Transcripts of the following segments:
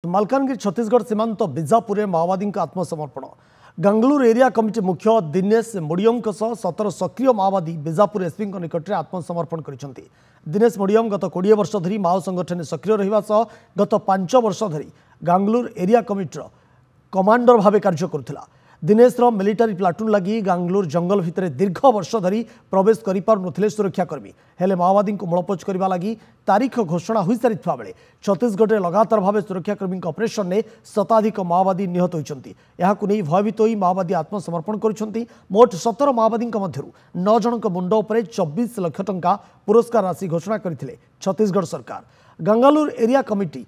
मालकानगिरी छत्तीसगढ़ सीमांत बीजापुर माओवादी आत्मसमर्पण गांगलूर एरिया कमिटी मुख्य दिनेश मुडियम 17 सक्रिय माओवादी बीजापुर एसपी निकट में आत्मसमर्पण कर दिनेश मुडियम गत 20 वर्ष धरी माओ संगठन सक्रिय रहा गत 5 वर्ष धरी गांगलूर एरिया कमिटीर कमांडर भाव कार्य करुला। दिनेश मिलिटारी प्लाटून लगी गांगलूर जंगल भितर दीर्घ वर्ष धरी प्रवेश कर सुरक्षाकर्मी हेले माओवादी को मूलपोच करने लगी तारीख घोषणा हो सारी बेले छत्तीसगढ़ में लगातार भाव सुरक्षाकर्मी ऑपरेशन में शताधिक माओवादी निहत होती नहीं भयभीत हो माओवादी आत्मसमर्पण कर मोट 17 माओवादी मध्य 9 जन मुंड पर 24 लाख टंका पुरस्कार राशि घोषणा करते छत्तीसगढ़ सरकार। गांगलूर एरिया कमिटी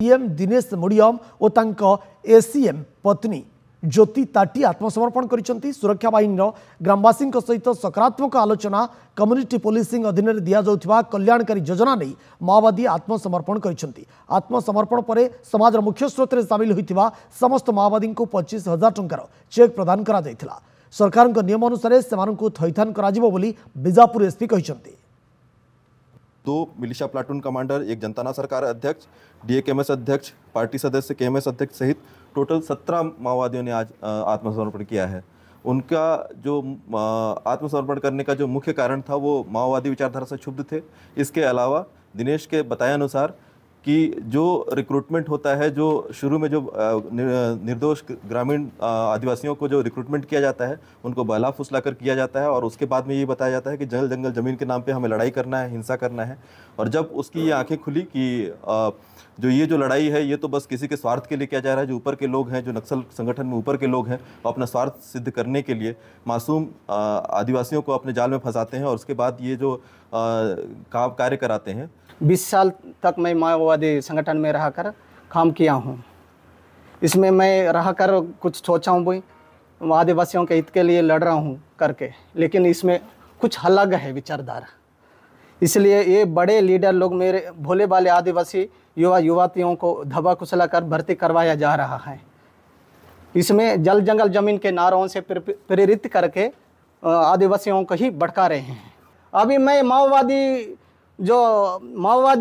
सीएम दिनेश मुडियम और एसीएम पत्नी ज्योति ताटी आत्मसमर्पण करिसेंती। सुरक्षा बाहिनी ग्रामवासी सहित सकारात्मक आलोचना कम्युनिटी पुलिसिंग अधीन दि जाउथिबा कल्याणकारी योजना नहीं माओवादी आत्मसमर्पण करिसेंती। आत्मसमर्पण पर समाज मुख्य स्रोत में सामिल होइथिबा समस्त माओवादी को 25,000 टंकार चेक प्रदान करा जायथिला। सरकार नियम अनुसार सेमानकु थैथान करा जिवो बोली बीजापुर एसपी कहिसेंती। 2 मिलिशिया प्लाटून कमांडर, एक जनताना सरकार अध्यक्ष, डीएकेएमएस अध्यक्ष, पार्टी सदस्य, केएमएस अध्यक्ष सहित टोटल 17 माओवादियों ने आज आत्मसमर्पण किया है। उनका जो आत्मसमर्पण करने का जो मुख्य कारण था वो माओवादी विचारधारा से क्षुब्ध थे। इसके अलावा दिनेश के बताए अनुसार कि जो रिक्रूटमेंट होता है, जो शुरू में जो निर्दोष ग्रामीण आदिवासियों को जो रिक्रूटमेंट किया जाता है उनको बहला फुसला कर किया जाता है और उसके बाद में ये बताया जाता है कि जल जंगल ज़मीन के नाम पे हमें लड़ाई करना है, हिंसा करना है। और जब उसकी ये आंखें खुली कि जो लड़ाई है ये तो बस किसी के स्वार्थ के लिए किया जा रहा है, जो ऊपर के लोग हैं, जो नक्सल संगठन में ऊपर के लोग हैं, अपना स्वार्थ सिद्ध करने के लिए मासूम आदिवासियों को अपने जाल में फंसाते हैं और उसके बाद ये जो कार्य कराते हैं। 20 साल तक मैं माओवादी संगठन में रहकर काम किया हूँ। इसमें मैं रहकर कुछ सोचा हूँ भाई आदिवासियों के हित के लिए लड़ रहा हूँ करके, लेकिन इसमें कुछ अलग है विचारधारा। इसलिए ये बड़े लीडर लोग मेरे भोले भाले आदिवासी युवतियों को धबा कुचला कर भर्ती करवाया जा रहा है। इसमें जल जंगल जमीन के नारों से प्रेरित करके आदिवासियों को ही भड़का रहे हैं। अभी मैं माओवादी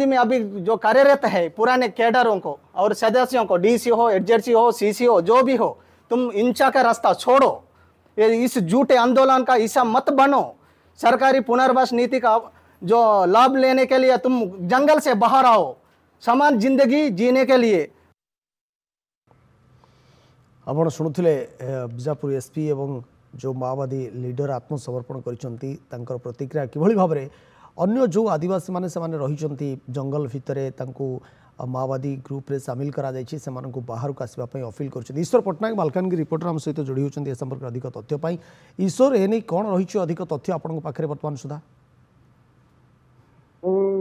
में अभी जो कार्यरत है पुराने कैडरों को और सदस्यों को, डीसी हो, एडजेडसी हो, सीसी हो, जो भी हो, तुम हिंसा का रास्ता छोड़ो, इस झूठे आंदोलन का हिस्सा मत बनो। सरकारी पुनर्वास नीति का जो लाभ लेने के लिए तुम जंगल से बाहर आओ, समान जिंदगी जीने के लिए। आपण शुणुथिले बीजापुर एसपी एवं जो माओवादी लीडर आत्मसमर्पण करिसंती तांकर प्रतिक्रिया किभଳି भाबरे अन्य जो आदिवासी माने रही जंगल भितर माओवादी ग्रुप रे सामिल करा जायछि सेमानकु बाहर को आसवा पई अपील करछन। ईश्वर पटनायक मालकानगिरी रिपोर्टर हम सहित जोड़ी होचंती ए संपर्क अधिक तथ्य पाई। ईश्वर एने कोन रहिछि अधिक तथ्य आपन पाखरे वर्तमान सुधा?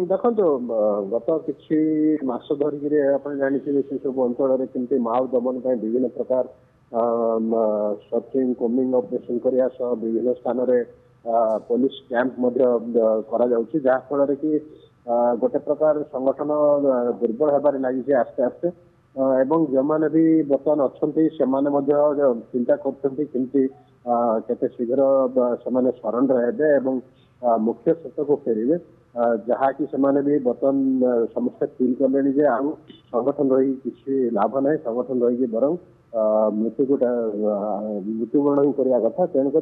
देखो गत किसी मास धरिक जानते सब अंचल केमती माओ दमन विभिन्न प्रकार सर्चिंग कोमिंग ऑपरेशन करने सह विभिन्न स्थान में पुलिस कैंप जहाँफल कि गोटे प्रकार संगठन दुर्बल होबार लगी आस्ते आस्ते एवं जो मैंने भी बर्तमान अच्छा से चिंता करते शीघ्र से सरेंडर हेबे मुख्य स्रोत को फेरवे जहाँकि से भी बर्तमान समस्या फील कले आउ संगठन रही किसी लाभ ना, संगठन रही बर मृत्युवरण ही करवा कथा। तेणुक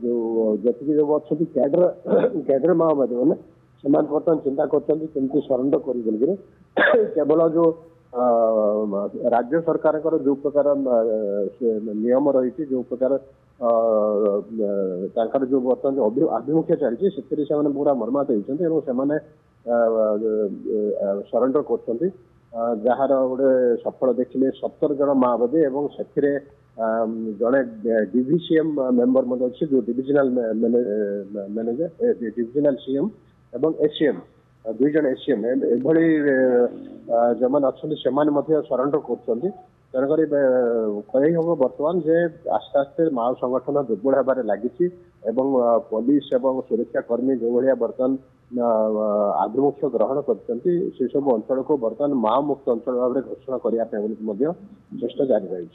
जो जी कैडर माओवादी मैंने बर्तमान चिंता करमती सरेंडर कर केवल जो राज्य सरकार जो प्रकार नियम रही जो प्रकार जो बर्तमान आभिमुख्य चलती से पूरा मर्माहत होते सरेंडर कर जार गोटे सफल देखिले 17 जन माओवादी एवं से जड़े डीवीसीएम मेंबर अच्छे जो डिविजनल मैनेजर डिविजनल सीएम एवं एसीएम 2 जन एसीएम एभली जो मैंने अच्छा से सरेंडर कर। तेणुक कही हम बर्तमान जे आस्ते आस्ते माओ संगठन दुर्बल होबार लगी पुलिस एवं सुरक्षाकर्मी जो भाया बर्तमान आभिमुख्य ग्रहण कर सब अंचल को बर्तमान माओ मुक्त अंचल भाव में घोषणा करने चेष्टा जारी रही।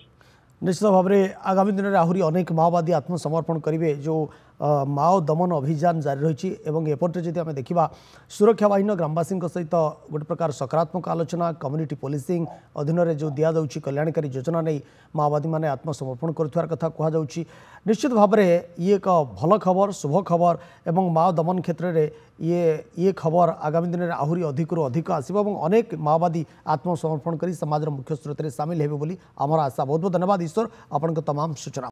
निश्चित भाव में आगामी दिन में आहरी अनेक माओवादी आत्मसमर्पण करेंगे। जो माओ दमन अभियान जारी रही एपटे जदि आम देखा सुरक्षा बाहिनी ग्रामवासी सहित गोटे प्रकार सकारात्मक आलोचना कम्युनिटी पुलिसिंग अधीन में जो दि जाऊँगी कल्याणकारी योजना नहीं माओवादी मैंने आत्मसमर्पण कर कथा कहुच्छी निश्चित भाव में ये एक भल खबर शुभ खबर एवं माओ दमन क्षेत्र में ये खबर आगामी दिन में आहरी अधिक अधिक आसो और अनेक माओवादी आत्मसमर्पण कर समाज मुख्य स्रोत में सामिल हेबे बोली आमर आशा। बहुत बहुत धन्यवाद ईश्वर आपन तमाम सूचना।